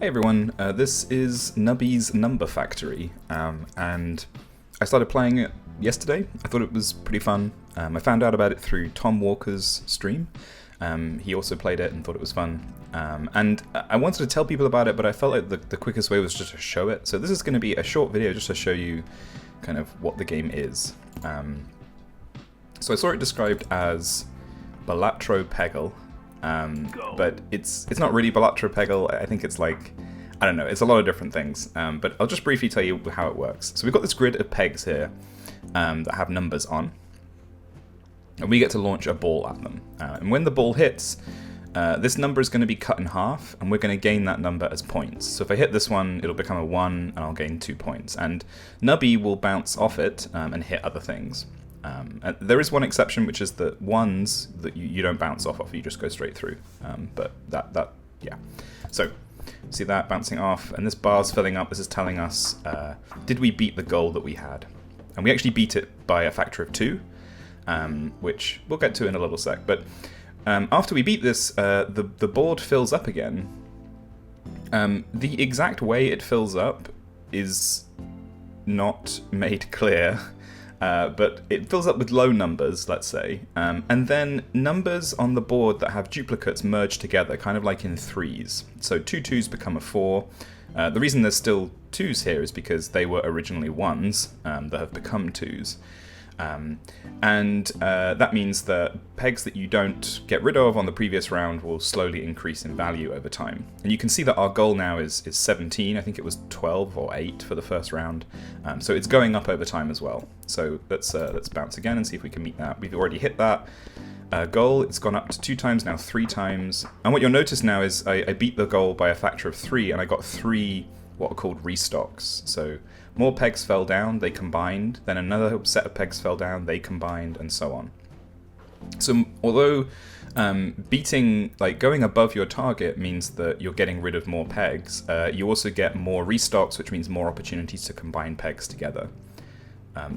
Hey everyone, this is Nubby's Number Factory, and I started playing it yesterday. I thought it was pretty fun. I found out about it through Tom Walker's stream. He also played it and thought it was fun. And I wanted to tell people about it, but I felt like the quickest way was just to show it. So this is going to be a short video just to show you kind of what the game is. So I saw it described as Balatro Peggle. But it's not really Balatro Peggle. I think it's like, I don't know, it's a lot of different things. But I'll just briefly tell you how it works. So we've got this grid of pegs here that have numbers on. And we get to launch a ball at them. And when the ball hits, this number is going to be cut in half, and we're going to gain that number as points. So if I hit this one, it'll become a 1, and I'll gain 2 points. And Nubby will bounce off it and hit other things. There is one exception, which is that ones that you don't bounce off of, you just go straight through. But yeah. So, see that bouncing off, and this bar's filling up. This is telling us, did we beat the goal that we had? And we actually beat it by a factor of 2, which we'll get to in a little sec. But after we beat this, the board fills up again. The exact way it fills up is not made clear. But it fills up with low numbers, let's say, and then numbers on the board that have duplicates merge together, kind of like in threes. So 2 2s become a 4. The reason there's still 2s here is because they were originally 1s that have become 2s. And that means that pegs that you don't get rid of on the previous round will slowly increase in value over time. And you can see that our goal now is 17. I think it was 12 or 8 for the first round. So it's going up over time as well. So let's bounce again and see if we can meet that. We've already hit that goal. It's gone up to 2 times, now 3 times. And what you'll notice now is I beat the goal by a factor of 3, and I got 3 what are called restocks. So more pegs fell down, they combined, then another set of pegs fell down, they combined, and so on. So although beating, like going above your target means that you're getting rid of more pegs, you also get more restocks, which means more opportunities to combine pegs together.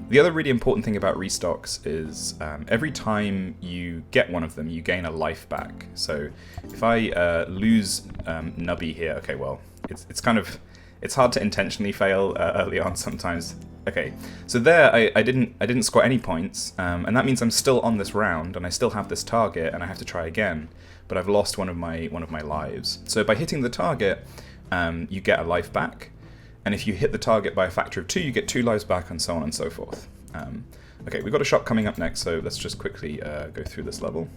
The other really important thing about restocks is every time you get one of them, you gain a life back. So if I lose Nubby here, okay, well, it's hard to intentionally fail early on sometimes. Okay, so there I didn't score any points, and that means I'm still on this round, and I still have this target, and I have to try again. But I've lost one of my lives. So by hitting the target, you get a life back, and if you hit the target by a factor of 2, you get 2 lives back, and so on and so forth. Okay, we've got a shop coming up next, so let's just quickly go through this level.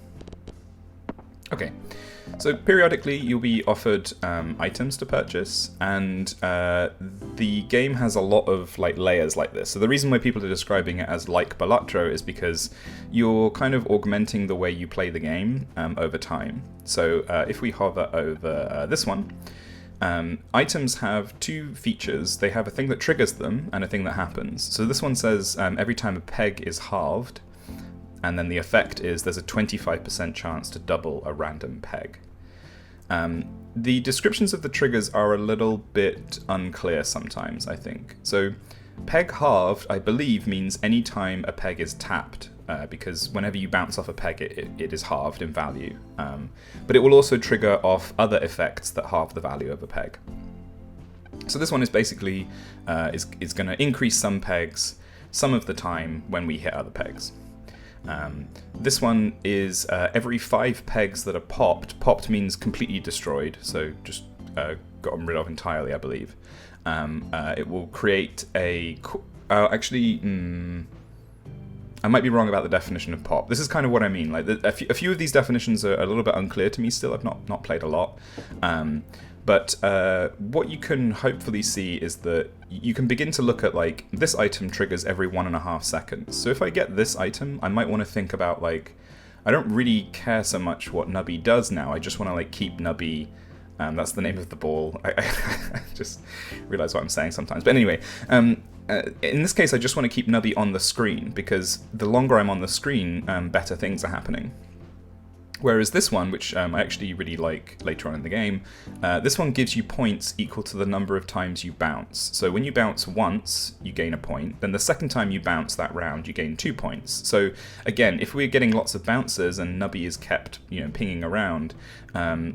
Okay. So periodically you'll be offered items to purchase, and the game has a lot of like layers like this. So the reason why people are describing it as like Balatro is because you're kind of augmenting the way you play the game over time. So if we hover over this one, items have 2 features. They have a thing that triggers them and a thing that happens. So this one says every time a peg is halved, and then the effect is there's a 25% chance to double a random peg. The descriptions of the triggers are a little bit unclear sometimes, I think. So peg halved, I believe, means any time a peg is tapped, because whenever you bounce off a peg, it is halved in value. But it will also trigger off other effects that halve the value of a peg. So this one is basically is going to increase some pegs some of the time when we hit other pegs. This one is every 5 pegs that are popped. Popped means completely destroyed, so just gotten rid of entirely, I believe. It will create a... actually, I might be wrong about the definition of pop. This is kind of what I mean. Like a few of these definitions are a little bit unclear to me still. I've not played a lot. But what you can hopefully see is that you can begin to look at, like, this item triggers every 1.5 seconds. So if I get this item, I might want to think about, like, I don't really care so much what Nubby does now. I just want to, like, keep Nubby. That's the name of the ball. I just realize what I'm saying sometimes. But anyway, in this case, I just want to keep Nubby on the screen, because the longer I'm on the screen, better things are happening. Whereas this one, which I actually really like later on in the game, this one gives you points equal to the number of times you bounce. So when you bounce once, you gain a point. Then the second time you bounce that round, you gain 2 points. So again, if we're getting lots of bounces and Nubby is kept, pinging around,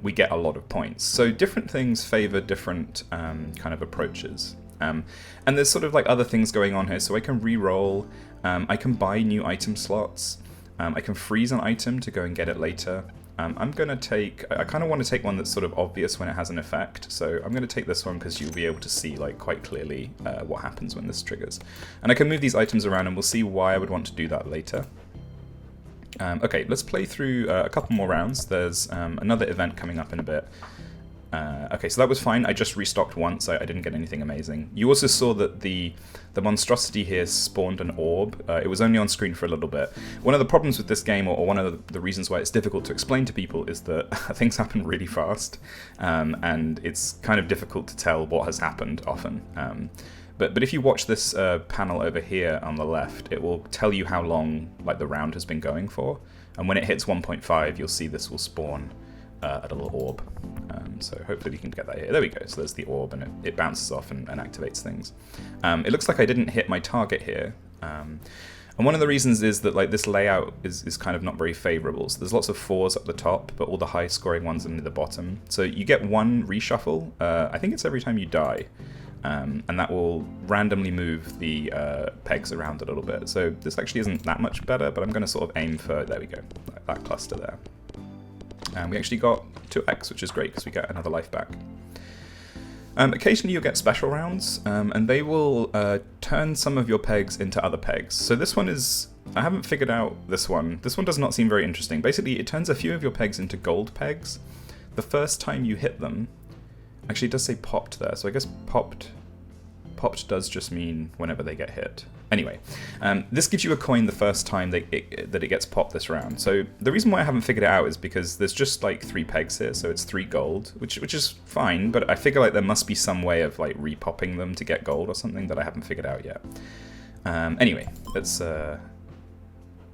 we get a lot of points. So different things favor different kind of approaches. And there's sort of like other things going on here. So I can re-roll, I can buy new item slots. I can freeze an item to go and get it later. I'm going to take... I kind of want to take one that's sort of obvious when it has an effect. So I'm going to take this one because you'll be able to see like quite clearly what happens when this triggers. And I can move these items around and we'll see why I would want to do that later. Okay, let's play through a couple more rounds. There's another event coming up in a bit. Okay, so that was fine. I just restocked once. I didn't get anything amazing. You also saw that the monstrosity here spawned an orb. It was only on screen for a little bit. One of the problems with this game, or one of the reasons why it's difficult to explain to people, is that things happen really fast, and it's kind of difficult to tell what has happened often. But if you watch this panel over here on the left, it will tell you how long like the round has been going for, and when it hits 1.5, you'll see this will spawn a little orb. So hopefully we can get that here. There we go. So there's the orb, and it bounces off and activates things. It looks like I didn't hit my target here. And one of the reasons is that like this layout is kind of not very favorable. So there's lots of 4s up the top, but all the high scoring ones are near the bottom. So you get one reshuffle. I think it's every time you die. And that will randomly move the pegs around a little bit. So this actually isn't that much better, but I'm going to sort of aim for, there we go, that cluster there. And we actually got 2x, which is great because we get another life back. Occasionally you'll get special rounds, and they will turn some of your pegs into other pegs. So this one is... I haven't figured out this one. This one does not seem very interesting. Basically, it turns a few of your pegs into gold pegs. The first time you hit them... Actually, it does say popped there, so I guess popped does just mean whenever they get hit. Anyway, this gives you a coin the first time that it gets popped this round. So the reason why I haven't figured it out is because there's just like 3 pegs here, so it's 3 gold, which is fine, but I figure like there must be some way of like repopping them to get gold or something that I haven't figured out yet. Anyway, let's...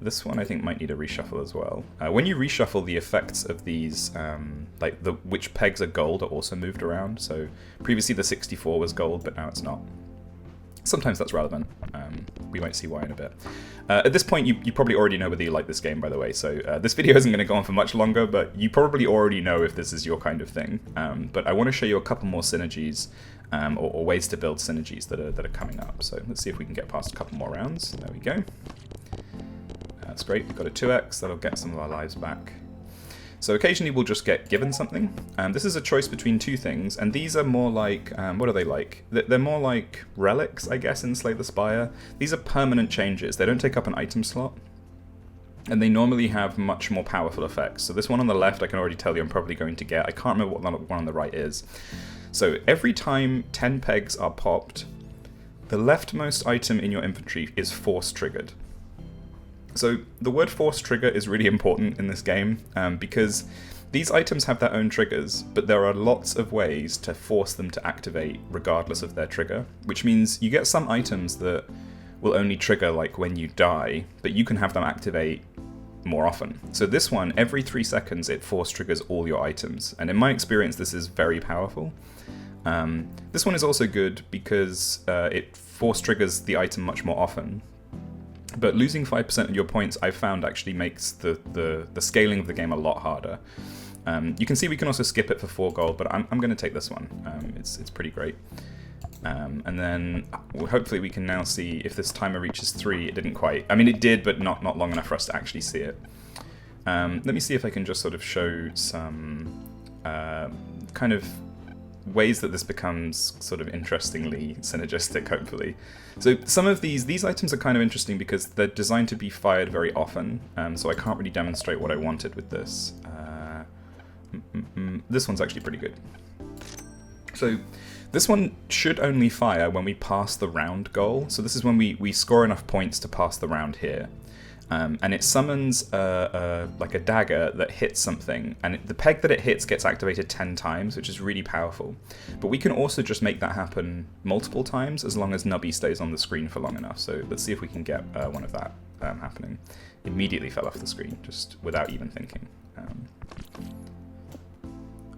This one I think might need a reshuffle as well. When you reshuffle, the effects of these, like which pegs are gold, are also moved around. So previously the 64 was gold, but now it's not. Sometimes that's relevant. We might see why in a bit. At this point, you probably already know whether you like this game, by the way. So this video isn't going to go on for much longer, but you probably already know if this is your kind of thing. But I want to show you a couple more synergies, or ways to build synergies that are coming up. So let's see if we can get past a couple more rounds. There we go. That's great, we've got a 2x, that'll get some of our lives back. So occasionally we'll just get given something. This is a choice between 2 things, and these are more like, what are they like? They're more like relics, I guess, in Slay the Spire. These are permanent changes, they don't take up an item slot, and they normally have much more powerful effects. So this one on the left I can already tell you I'm probably going to get. I can't remember what the one on the right is. So every time 10 pegs are popped, the leftmost item in your inventory is force triggered. So the word force trigger is really important in this game, because these items have their own triggers, but there are lots of ways to force them to activate regardless of their trigger, which means you get some items that will only trigger like when you die, but you can have them activate more often. So this one, every 3 seconds it force triggers all your items, and in my experience this is very powerful. This one is also good because it force triggers the item much more often. But losing 5% of your points, I've found, actually makes the scaling of the game a lot harder. You can see we can also skip it for 4 gold, but I'm going to take this one. It's pretty great. And then hopefully we can now see if this timer reaches 3. It didn't quite. I mean, it did, but not long enough for us to actually see it. Let me see if I can just sort of show some kind of ways that this becomes sort of interestingly synergistic, hopefully. So some of these items are kind of interesting because they're designed to be fired very often, so I can't really demonstrate what I wanted with this. This one's actually pretty good. So this one should only fire when we pass the round goal. So this is when we score enough points to pass the round here. And it summons like a dagger that hits something, and the peg that it hits gets activated 10 times, which is really powerful. But we can also just make that happen multiple times as long as Nubby stays on the screen for long enough. So let's see if we can get one of that happening. Immediately fell off the screen, just without even thinking.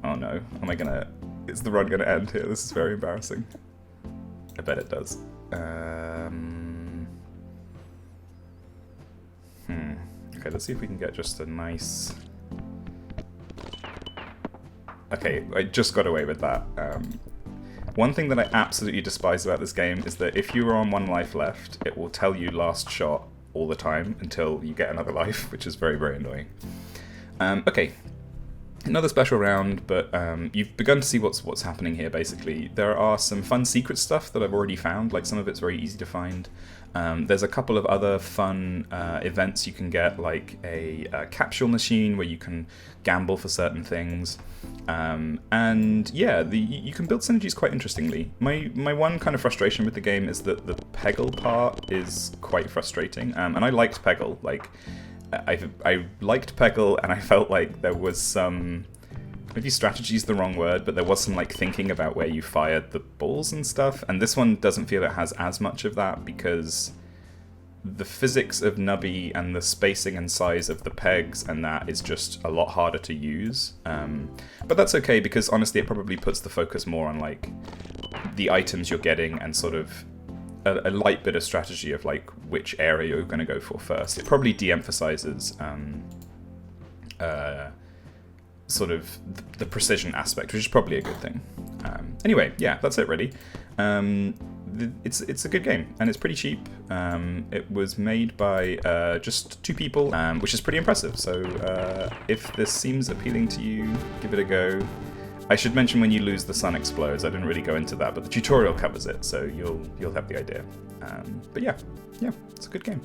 Oh no, am I gonna... Is the run gonna end here? This is very embarrassing. I bet it does. Okay, let's see if we can get just a nice... Okay, I just got away with that. One thing that I absolutely despise about this game is that if you are on 1 life left, it will tell you last shot all the time until you get another life, which is very, very annoying. Okay, another special round, but you've begun to see what's happening here, basically. There are some fun secret stuff that I've already found, like some of it's very easy to find. There's a couple of other fun events you can get, like a capsule machine where you can gamble for certain things. And yeah, you can build synergies quite interestingly. My one kind of frustration with the game is that the Peggle part is quite frustrating, and I liked Peggle. Like, I liked Peggle, and I felt like there was some... Maybe strategy is the wrong word, but there was some like thinking about where you fired the balls and stuff, and this one doesn't feel it has as much of that because the physics of Nubby and the spacing and size of the pegs and that is just a lot harder to use. But that's okay because honestly it probably puts the focus more on like the items you're getting and sort of a light bit of strategy of like which area you're going to go for first. It probably de-emphasizes sort of the precision aspect, which is probably a good thing. Anyway, yeah, that's it really. It's a good game, and it's pretty cheap. It was made by just 2 people, which is pretty impressive. So if this seems appealing to you, give it a go. I should mention when you lose the sun explodes. I didn't really go into that, but the tutorial covers it, so you'll have the idea. But yeah, it's a good game.